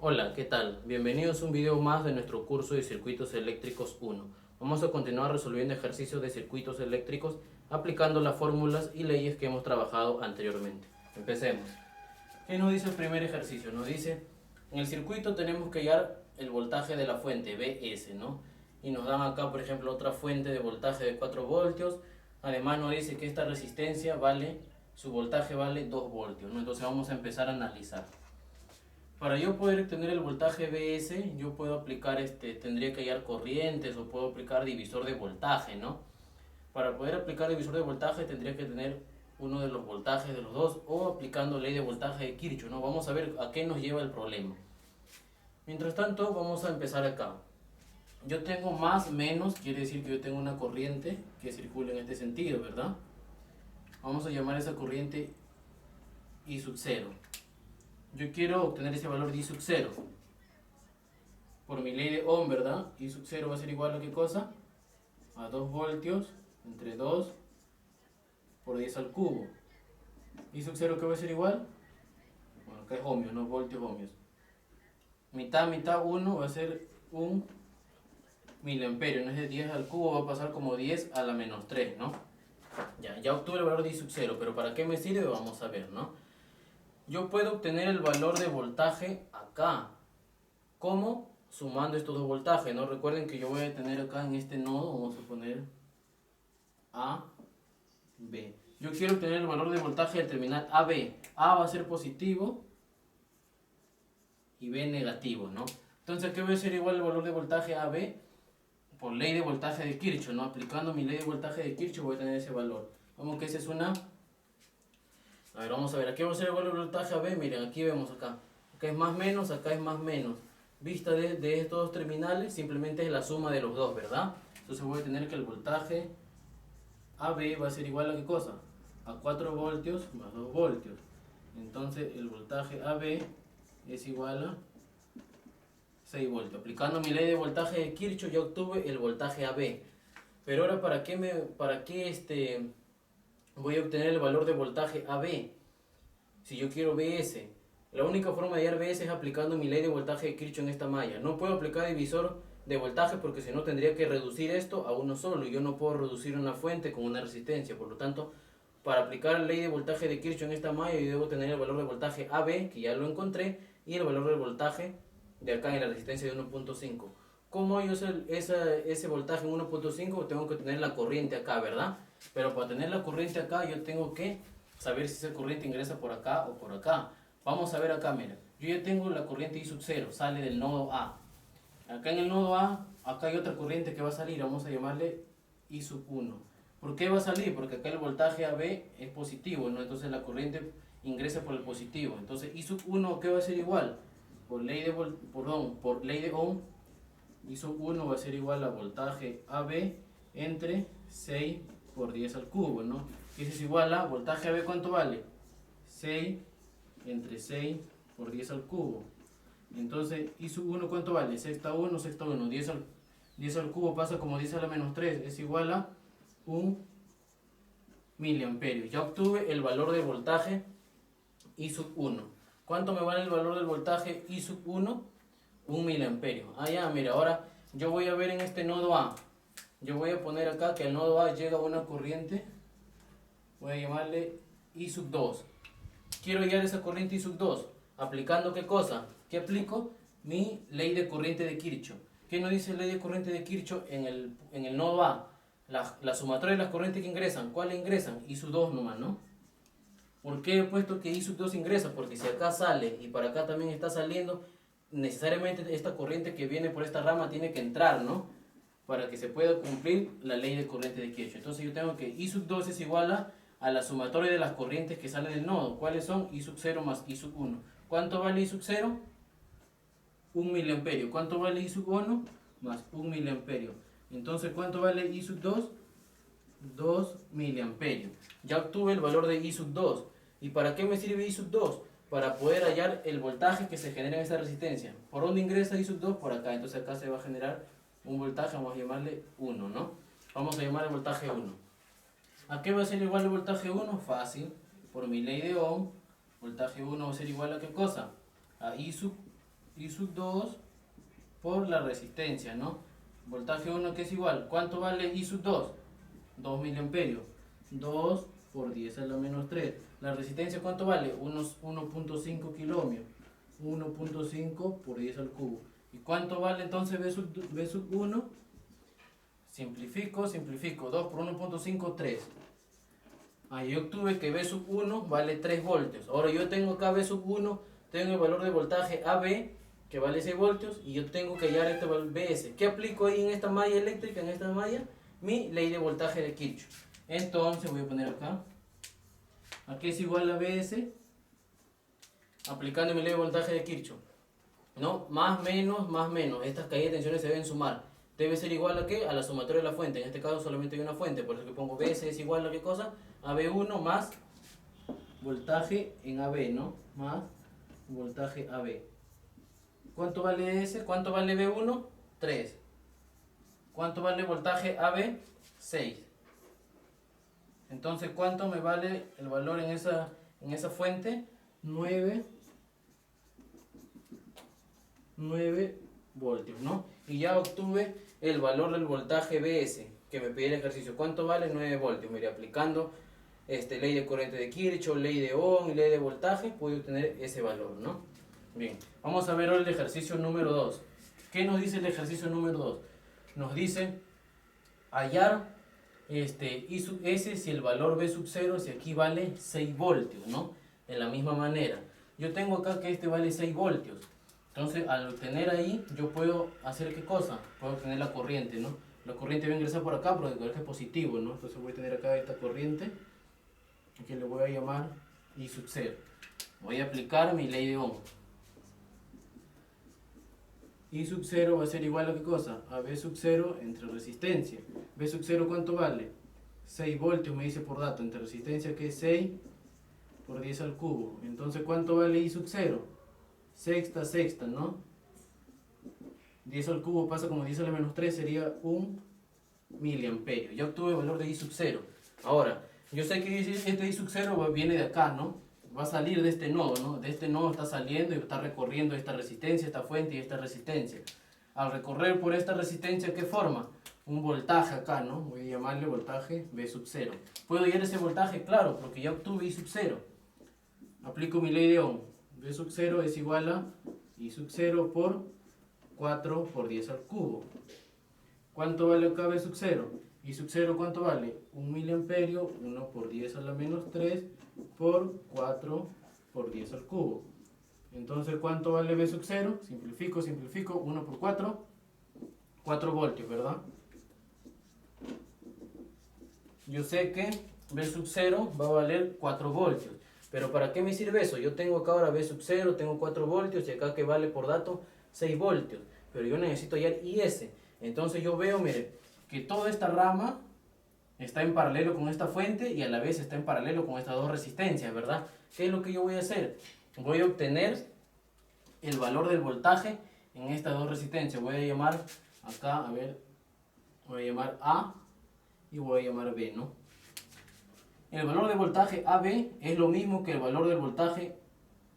Hola, ¿qué tal? Bienvenidos a un video más de nuestro curso de Circuitos Eléctricos 1. Vamos a continuar resolviendo ejercicios de circuitos eléctricos aplicando las fórmulas y leyes que hemos trabajado anteriormente. Empecemos. ¿Qué nos dice el primer ejercicio? Nos dice, en el circuito tenemos que hallar el voltaje de la fuente, Vs, ¿no? Y nos dan acá, por ejemplo, otra fuente de voltaje de 4 voltios. Además nos dice que esta resistencia su voltaje vale 2 voltios, ¿no? Entonces vamos a empezar a analizar. Para yo poder tener el voltaje Vs, yo puedo aplicar, tendría que hallar corrientes o puedo aplicar divisor de voltaje, ¿no? Para poder aplicar divisor de voltaje tendría que tener uno de los voltajes de los dos o aplicando ley de voltaje de Kirchhoff, ¿no? Vamos a ver a qué nos lleva el problema. Mientras tanto, vamos a empezar acá. Yo tengo más, menos, quiere decir que yo tengo una corriente que circula en este sentido, ¿verdad? Vamos a llamar esa corriente I sub 0. Yo quiero obtener ese valor de I sub 0 por mi ley de Ohm, ¿verdad? I sub 0 va a ser igual a ¿qué cosa? A 2 voltios entre 2 por 10 al cubo. I sub 0 ¿qué va a ser igual? Bueno, acá es ohmios, no voltios, ohmios. Mitad, 1 va a ser 1 miliamperio, no es de 10 al cubo, va a pasar como 10 a la menos 3, ¿no? Ya obtuve el valor de I sub 0, pero ¿para qué me sirve? Vamos a ver, ¿no? Yo puedo obtener el valor de voltaje acá. ¿Cómo? Sumando estos dos voltajes, ¿no? Recuerden que yo voy a tener acá en este nodo, vamos a poner A, B. Yo quiero obtener el valor de voltaje del terminal AB. A va a ser positivo y B negativo, ¿no? Entonces, ¿qué va a ser igual el valor de voltaje AB? Por ley de voltaje de Kirchhoff, ¿no? Aplicando mi ley de voltaje de Kirchhoff voy a tener ese valor. Vamos que esa es una... A ver, vamos a ver, aquí va a ser el valor de voltaje AB, miren, aquí vemos acá. Acá es más menos, acá es más menos. Vista de estos dos terminales, simplemente es la suma de los dos, ¿verdad? Entonces voy a tener que el voltaje AB va a ser igual a ¿qué cosa? A 4 voltios más 2 voltios. Entonces el voltaje AB es igual a 6 voltios. Aplicando mi ley de voltaje de Kirchhoff ya obtuve el voltaje AB. Pero ahora, ¿para qué voy a obtener el valor de voltaje AB? Si yo quiero Vs, la única forma de hallar Vs es aplicando mi ley de voltaje de Kirchhoff en esta malla. No puedo aplicar divisor de voltaje porque si no tendría que reducir esto a uno solo y yo no puedo reducir una fuente con una resistencia. Por lo tanto, para aplicar la ley de voltaje de Kirchhoff en esta malla yo debo tener el valor de voltaje AB, que ya lo encontré, y el valor del voltaje de acá en la resistencia de 1.5. ¿Cómo yo sé ese voltaje en 1.5? Tengo que tener la corriente acá, ¿verdad? Pero para tener la corriente acá yo tengo que saber si esa corriente ingresa por acá o por acá. Vamos a ver acá, mira. Yo ya tengo la corriente I sub 0, sale del nodo A. Acá en el nodo A, acá hay otra corriente que va a salir, vamos a llamarle I sub 1. ¿Por qué va a salir? Porque acá el voltaje AB es positivo, ¿no? Entonces la corriente ingresa por el positivo. Entonces I sub 1, ¿qué va a ser igual? Por ley de Ohm, I sub 1 va a ser igual a voltaje AB entre 6 por 10 al cubo, ¿no? Y eso es igual a voltaje AB, ¿cuánto vale? 6 entre 6 por 10 al cubo. Entonces, I sub 1, ¿cuánto vale? Sexta 1, sexta 1. 10 al cubo pasa como 10 a la menos 3. Es igual a 1 miliamperio. Ya obtuve el valor de voltaje I sub 1. ¿Cuánto me vale el valor del voltaje I sub 1? 1 miliamperio. Ah, ya, mira, ahora yo voy a ver en este nodo A. Yo voy a poner acá que al nodo A llega una corriente. Voy a llamarle I sub 2. Quiero hallar esa corriente I sub 2. ¿Aplicando qué cosa? ¿Qué aplico? Mi ley de corriente de Kirchhoff. ¿Qué nos dice la ley de corriente de Kirchhoff en el nodo A? La sumatoria de las corrientes que ingresan. ¿Cuáles ingresan? I sub 2 nomás, ¿no? ¿Por qué he puesto que I sub 2 ingresa? Porque si acá sale y para acá también está saliendo, necesariamente esta corriente que viene por esta rama tiene que entrar, ¿no? Para que se pueda cumplir la ley de corriente de Kirchhoff. Entonces yo tengo que I sub 2 es igual a la sumatoria de las corrientes que salen del nodo. ¿Cuáles son? I sub 0 más I sub 1. ¿Cuánto vale I sub 0? 1 miliamperio. ¿Cuánto vale I sub 1? Más 1 miliamperio. Entonces, ¿cuánto vale I sub 2? 2 miliamperios. Ya obtuve el valor de I sub 2. ¿Y para qué me sirve I sub 2? Para poder hallar el voltaje que se genera en esa resistencia. ¿Por dónde ingresa I sub 2? Por acá. Entonces acá se va a generar un voltaje, vamos a llamarle 1, ¿no? Vamos a llamar el voltaje 1. ¿A qué va a ser igual el voltaje 1? Fácil. Por mi ley de Ohm, voltaje 1 va a ser igual a ¿qué cosa? A I sub I sub 2 por la resistencia, ¿no? Voltaje 1 que es igual. ¿Cuánto vale I sub 2? 2 miliamperios. 2 por 10 a la menos 3. ¿La resistencia cuánto vale? Unos 1.5 kilómetros. 1.5 por 10 al cubo. ¿Y cuánto vale entonces B sub 1? Simplifico. 2 por 1.5, 3. Yo obtuve que B sub 1 vale 3 voltios. Ahora yo tengo acá B sub 1, tengo el valor de voltaje AB, que vale 6 voltios, y yo tengo que hallar este valor BS. ¿Qué aplico ahí en esta malla eléctrica, en esta malla? Mi ley de voltaje de Kirchhoff. Entonces voy a poner acá. Aquí es igual a BS, aplicando mi ley de voltaje de Kirchhoff. ¿No? Más, menos. Estas caídas de tensiones se deben sumar. Debe ser igual a ¿qué? A la sumatoria de la fuente. En este caso solamente hay una fuente, por eso que pongo BS es igual a ¿qué cosa? A B1 más voltaje en AB, ¿no? Más voltaje AB. ¿Cuánto vale S? ¿Cuánto vale B1? 3. ¿Cuánto vale voltaje AB? 6. Entonces, ¿cuánto me vale el valor en esa fuente? 9 voltios, ¿no? Y ya obtuve el valor del voltaje BS que me pide el ejercicio. ¿Cuánto vale? 9 voltios. Mire, aplicando ley de corriente de Kirchhoff, ley de Ohm y ley de voltaje, pude obtener ese valor, ¿no? Bien, vamos a ver ahora el ejercicio número 2. ¿Qué nos dice el ejercicio número 2? Nos dice hallar I sub S si el valor B sub 0, si aquí vale 6 voltios, ¿no? De la misma manera. Yo tengo acá que este vale 6 voltios. Entonces, al obtener ahí, yo puedo hacer ¿qué cosa? Puedo obtener la corriente, ¿no? La corriente va a ingresar por acá, porque el colegio es positivo, ¿no? Entonces voy a tener acá esta corriente, que le voy a llamar I sub 0. Voy a aplicar mi ley de Ohm. I sub 0 va a ser igual a ¿qué cosa? A B sub 0 entre resistencia. B sub 0 ¿cuánto vale? 6 voltios me dice por dato, entre resistencia que es 6 por 10 al cubo. Entonces ¿cuánto vale I sub 0? Sexta, ¿no? 10 al cubo pasa como 10 a la menos 3, sería 1 miliamperio. Ya obtuve el valor de I sub 0. Ahora, yo sé que este I sub 0 viene de acá, ¿no? Va a salir de este nodo, ¿no? De este nodo está saliendo y está recorriendo esta resistencia, esta fuente y esta resistencia. Al recorrer por esta resistencia, ¿qué forma? Un voltaje acá, ¿no? Voy a llamarle voltaje B sub 0. ¿Puedo hallar ese voltaje? Claro, porque ya obtuve I sub 0. Aplico mi ley de Ohm. B sub 0 es igual a I sub 0 por 4 por 10 al cubo. ¿Cuánto vale acá B sub 0? I sub 0 ¿cuánto vale? 1 miliamperio, 1 por 10 a la menos 3 por 4 por 10 al cubo. Entonces, ¿cuánto vale B sub 0? Simplifico, 1 por 4, 4 voltios, ¿verdad? Yo sé que B sub 0 va a valer 4 voltios. Pero ¿para qué me sirve eso? Yo tengo acá ahora B sub 0, tengo 4 voltios y acá que vale por dato 6 voltios. Pero yo necesito hallar IS. Entonces yo veo, mire, que toda esta rama está en paralelo con esta fuente y a la vez está en paralelo con estas dos resistencias, ¿verdad? ¿Qué es lo que yo voy a hacer? Voy a obtener el valor del voltaje en estas dos resistencias. Voy a llamar acá, a ver, voy a llamar A y voy a llamar B, ¿no? El valor de voltaje AB es lo mismo que el valor del voltaje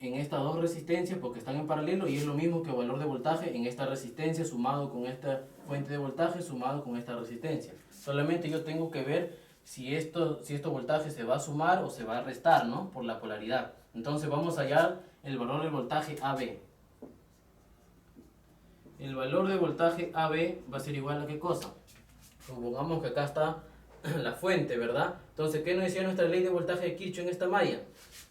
en estas dos resistencias porque están en paralelo y es lo mismo que el valor de voltaje en esta resistencia sumado con esta fuente de voltaje sumado con esta resistencia. Solamente yo tengo que ver si estos voltajes se va a sumar o se va a restar, ¿no? Por la polaridad. Entonces vamos a hallar el valor del voltaje AB. El valor de voltaje AB va a ser igual a ¿qué cosa? Supongamos que acá está la fuente, ¿verdad? Entonces, ¿qué nos decía nuestra ley de voltaje de Kirchhoff en esta malla?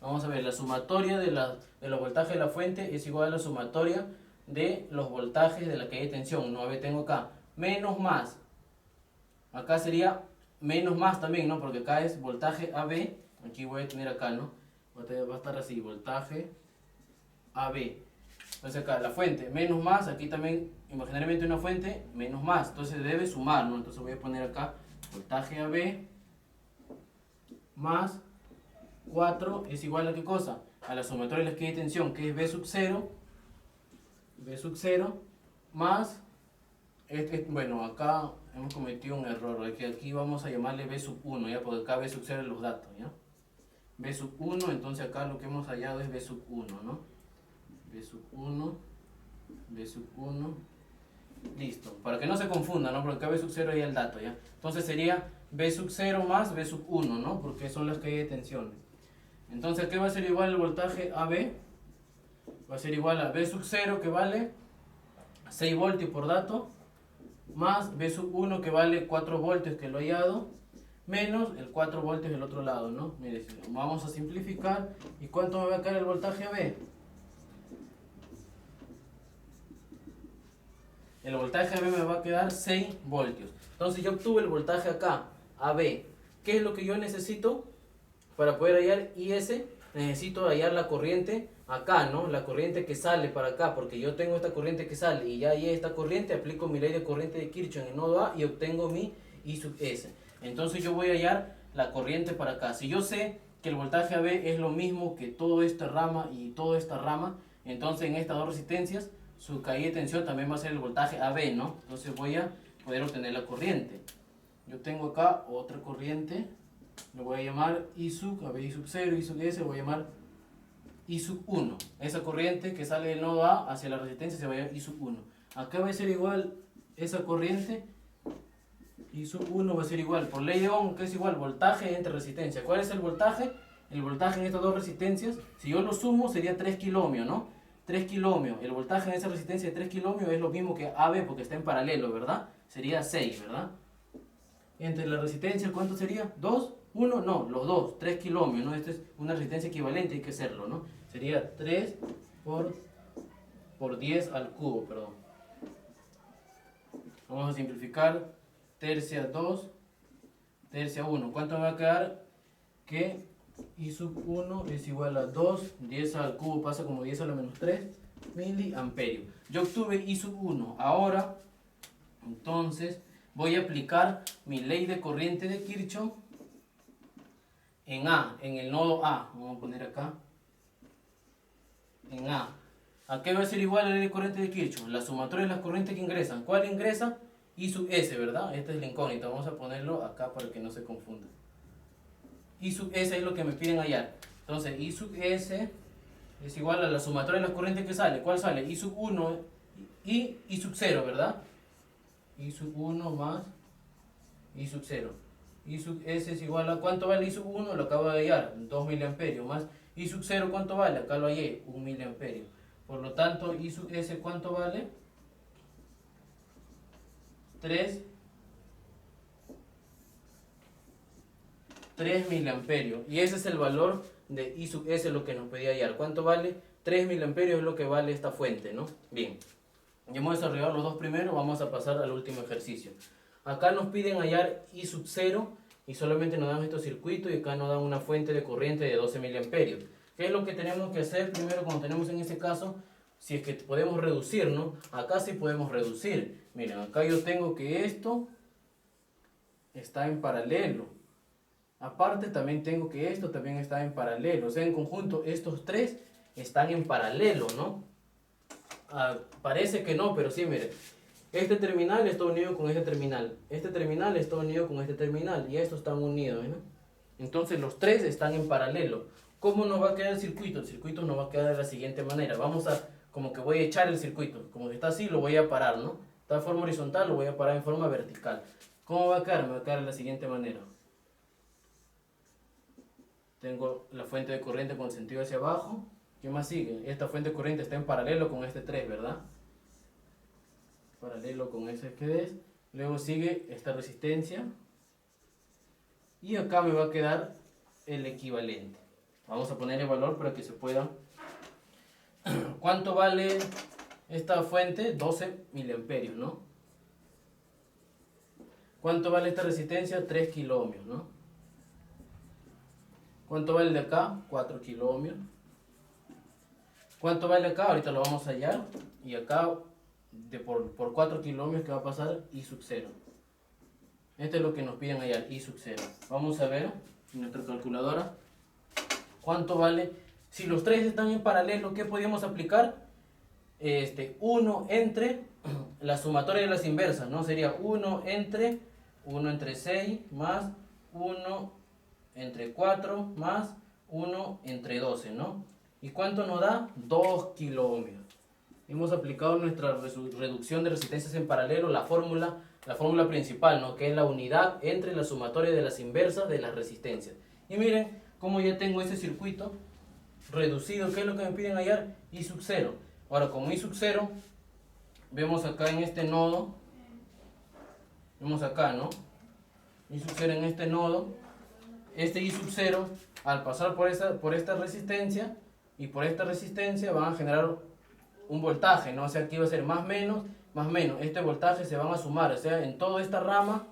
Vamos a ver, la sumatoria de los voltajes de la fuente es igual a la sumatoria de los voltajes de la caída de tensión. No, a ver, tengo acá menos más. Acá sería menos más también, ¿no? Porque acá es voltaje AB. Aquí voy a tener acá, ¿no? Va a estar así, voltaje AB. Entonces acá la fuente menos más, aquí también imaginariamente una fuente menos más. Entonces debe sumar, ¿no? Entonces voy a poner acá voltaje AB más 4 es igual a ¿qué cosa? A la sumatoria de la caída de tensión, que es B sub 0 más, bueno, acá hemos cometido un error, que aquí vamos a llamarle B sub 1, ¿ya? Porque acá B sub 0 es los datos, ¿ya? B sub 1, entonces acá lo que hemos hallado es B sub 1, ¿no? B sub 1 B sub 1, listo, para que no se confunda, ¿no? Porque acá B sub 0 hay el dato, ¿ya? Entonces sería B sub 0 más B sub 1, ¿no? Porque son las que hay de tensiones. Entonces, ¿qué va a ser igual el voltaje AB? Va a ser igual a B sub 0, que vale 6 voltios por dato, más B sub 1, que vale 4 voltios, que lo he hallado, menos el 4 voltios del otro lado, ¿no? Mire, vamos a simplificar. ¿Y cuánto me va a caer el voltaje AB? El voltaje AB me va a quedar 6 voltios. Entonces yo obtuve el voltaje acá, AB. ¿Qué es lo que yo necesito para poder hallar IS? Necesito hallar la corriente acá, ¿no? La corriente que sale para acá, porque yo tengo esta corriente que sale y ya hallé esta corriente, aplico mi ley de corriente de Kirchhoff en el nodo A y obtengo mi I sub S. Entonces yo voy a hallar la corriente para acá. Si yo sé que el voltaje AB es lo mismo que toda esta rama y toda esta rama, entonces en estas dos resistencias su caída de tensión también va a ser el voltaje AB, ¿no? Entonces voy a poder obtener la corriente. Yo tengo acá otra corriente, lo voy a llamar I sub, AB I sub 0, I sub S, lo voy a llamar I sub 1. Esa corriente que sale del nodo A hacia la resistencia se va a llamar I sub 1. Acá va a ser igual esa corriente, I sub 1 va a ser igual, por ley de Ohm, que es igual voltaje entre resistencia. ¿Cuál es el voltaje? El voltaje en estas dos resistencias, si yo lo sumo, sería 3 kiloohmios, ¿no? 3 kiloohmios. El voltaje en esa resistencia de 3 kiloohmios es lo mismo que AB porque está en paralelo, ¿verdad? Sería 6, ¿verdad? Entre la resistencia, ¿cuánto sería? ¿2? ¿1? No, los dos, 3 kiloohmios, ¿no? Esta es una resistencia equivalente, hay que hacerlo, ¿no? Sería 3 por 10 al cubo, perdón. Vamos a simplificar. Tercia 2, tercia 1. ¿Cuánto me va a quedar? Que I sub 1 es igual a 2, 10 al cubo pasa como 10 a la menos 3 miliamperios. Yo obtuve I sub 1. Ahora, entonces, voy a aplicar mi ley de corriente de Kirchhoff en A, en el nodo A. Vamos a poner acá. En A. ¿A qué va a ser igual la ley de corriente de Kirchhoff? La sumatoria de las corrientes que ingresan. ¿Cuál ingresa? I sub S, ¿verdad? Esta es la incógnita. Vamos a ponerlo acá para que no se confunda. I sub S es lo que me piden hallar. Entonces, I sub S es igual a la sumatoria de las corrientes que sale. ¿Cuál sale? I sub 1 y I sub 0, ¿verdad? I sub 1 más I sub 0. I sub S es igual a... ¿Cuánto vale I sub 1? Lo acabo de hallar. 2 miliamperios. Más I sub 0, ¿cuánto vale? Acá lo hallé. 1 miliamperio. Por lo tanto, I sub S, ¿cuánto vale? 3 miliamperios. Y ese es el valor de I sub S, lo que nos pedía hallar. ¿Cuánto vale? 3 miliamperios es lo que vale esta fuente, ¿no? Bien. Ya hemos desarrollado los dos primeros, vamos a pasar al último ejercicio. Acá nos piden hallar I sub 0 y solamente nos dan estos circuitos y acá nos dan una fuente de corriente de 12 miliamperios. ¿Qué es lo que tenemos que hacer primero cuando tenemos en ese caso? Si es que podemos reducir, ¿no? Acá sí podemos reducir. Miren, acá yo tengo que esto está en paralelo. Aparte también tengo que esto también está en paralelo. O sea, en conjunto estos tres están en paralelo, ¿no? Parece que no, pero sí, miren. Este terminal está unido con este terminal. Este terminal está unido con este terminal. Y estos están unidos, ¿no? Entonces los tres están en paralelo. ¿Cómo nos va a quedar el circuito? El circuito nos va a quedar de la siguiente manera. Vamos a, como que voy a echar el circuito. Como que está así, lo voy a parar, ¿no? Está en forma horizontal, lo voy a parar en forma vertical. ¿Cómo va a quedar? Me va a quedar de la siguiente manera. Tengo la fuente de corriente con sentido hacia abajo. ¿Qué más sigue? Esta fuente de corriente está en paralelo con este 3, ¿verdad? Paralelo con ese que es. Luego sigue esta resistencia. Y acá me va a quedar el equivalente. Vamos a poner el valor para que se pueda. ¿Cuánto vale esta fuente? 12 miliamperios, ¿no? ¿Cuánto vale esta resistencia? 3 kiloohmios, ¿no? ¿Cuánto vale de acá? 4 kiloohmios. ¿Cuánto vale acá? Ahorita lo vamos a hallar. Y acá, por 4 kiloohmios, ¿qué va a pasar? I sub 0. Esto es lo que nos piden hallar, I sub 0. Vamos a ver en nuestra calculadora. ¿Cuánto vale? Si los tres están en paralelo, ¿qué podríamos aplicar? 1 entre la sumatoria de las inversas, ¿no? Sería 1 entre 6 más 1 entre 4 más 1 entre 12, ¿no? ¿Y cuánto nos da? 2 kiloohmios. hemos aplicado nuestra reducción de resistencias en paralelo, la fórmula principal, ¿no? Que es la unidad entre la sumatoria de las inversas de las resistencias. Y miren cómo ya tengo ese circuito reducido. ¿Qué es lo que me piden hallar? I sub 0. Ahora, como I sub 0, vemos acá en este nodo, vemos acá, ¿no? I sub 0 en este nodo, este I sub 0, al pasar por esta resistencia y por esta resistencia van a generar un voltaje, ¿no? O sea, aquí va a ser más menos, este voltaje se van a sumar, o sea, en toda esta rama,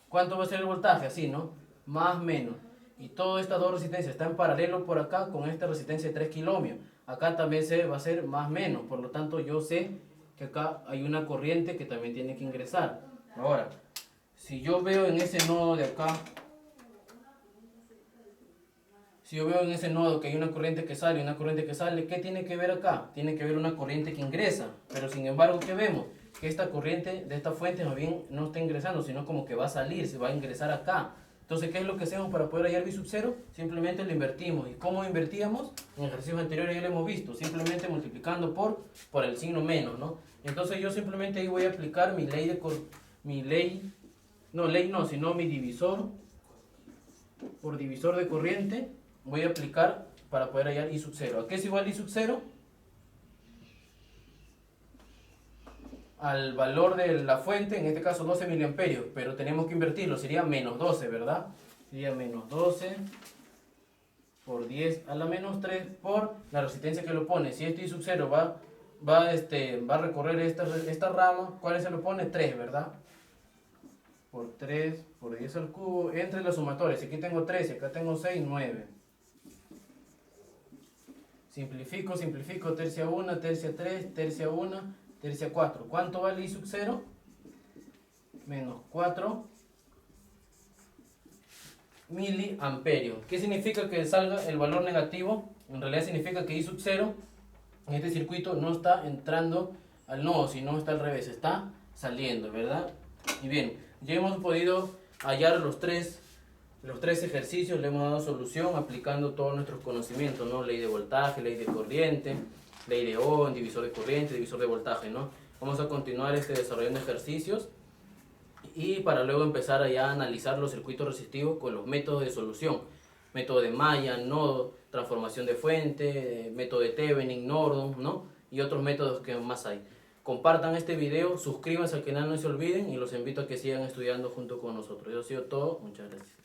¿cuánto va a ser el voltaje? Así, ¿no? Más menos. Y todas estas dos resistencias están en paralelo por acá con esta resistencia de 3 kilómetros. Acá también va a ser más menos, por lo tanto yo sé que acá hay una corriente que también tiene que ingresar. Ahora, si yo veo en ese nodo de acá, si yo veo en ese nodo que hay una corriente que sale y una corriente que sale, ¿qué tiene que ver acá? Tiene que ver una corriente que ingresa. Pero sin embargo, ¿qué vemos? Que esta corriente de esta fuente más bien no está ingresando, sino como que va a salir, se va a ingresar acá. Entonces, ¿qué es lo que hacemos para poder hallar V sub 0? Simplemente lo invertimos. ¿Y cómo invertíamos? En ejercicios anteriores ya lo hemos visto. Simplemente multiplicando por el signo menos, ¿no? Entonces yo simplemente ahí voy a aplicar mi divisor por divisor de corriente. Voy a aplicar para poder hallar I sub 0. ¿A qué es igual I sub 0? Al valor de la fuente, en este caso 12 miliamperios, pero tenemos que invertirlo, sería menos 12, ¿verdad? Sería menos 12 por 10 a la menos 3 por la resistencia que lo pone. Si este I sub 0 va a recorrer esta rama, ¿cuál se lo pone? 3, ¿verdad? Por 3 por 10 al cubo entre las sumatorias. Aquí tengo 13, acá tengo 6, 9. Simplifico, tercia 1, tercia 3, tercia 1, tercia 4. ¿Cuánto vale I sub 0? Menos 4 miliamperios. ¿Qué significa que salga el valor negativo? En realidad significa que I sub 0 en este circuito no está entrando al nodo, sino está al revés, está saliendo, ¿verdad? Y bien, ya hemos podido hallar los tres ejercicios, le hemos dado solución aplicando todos nuestros conocimientos, ¿no? Ley de voltaje, ley de corriente, ley de Ohm, divisor de corriente, divisor de voltaje, ¿no? Vamos a continuar desarrollando ejercicios y para luego empezar a analizar los circuitos resistivos con los métodos de solución. Método de Mayer, nodo, transformación de fuente, método de Thevenin, Norton, ¿no? Y otros métodos que más hay. Compartan este video, suscríbanse al canal, no se olviden y los invito a que sigan estudiando junto con nosotros. Eso ha sido todo, muchas gracias.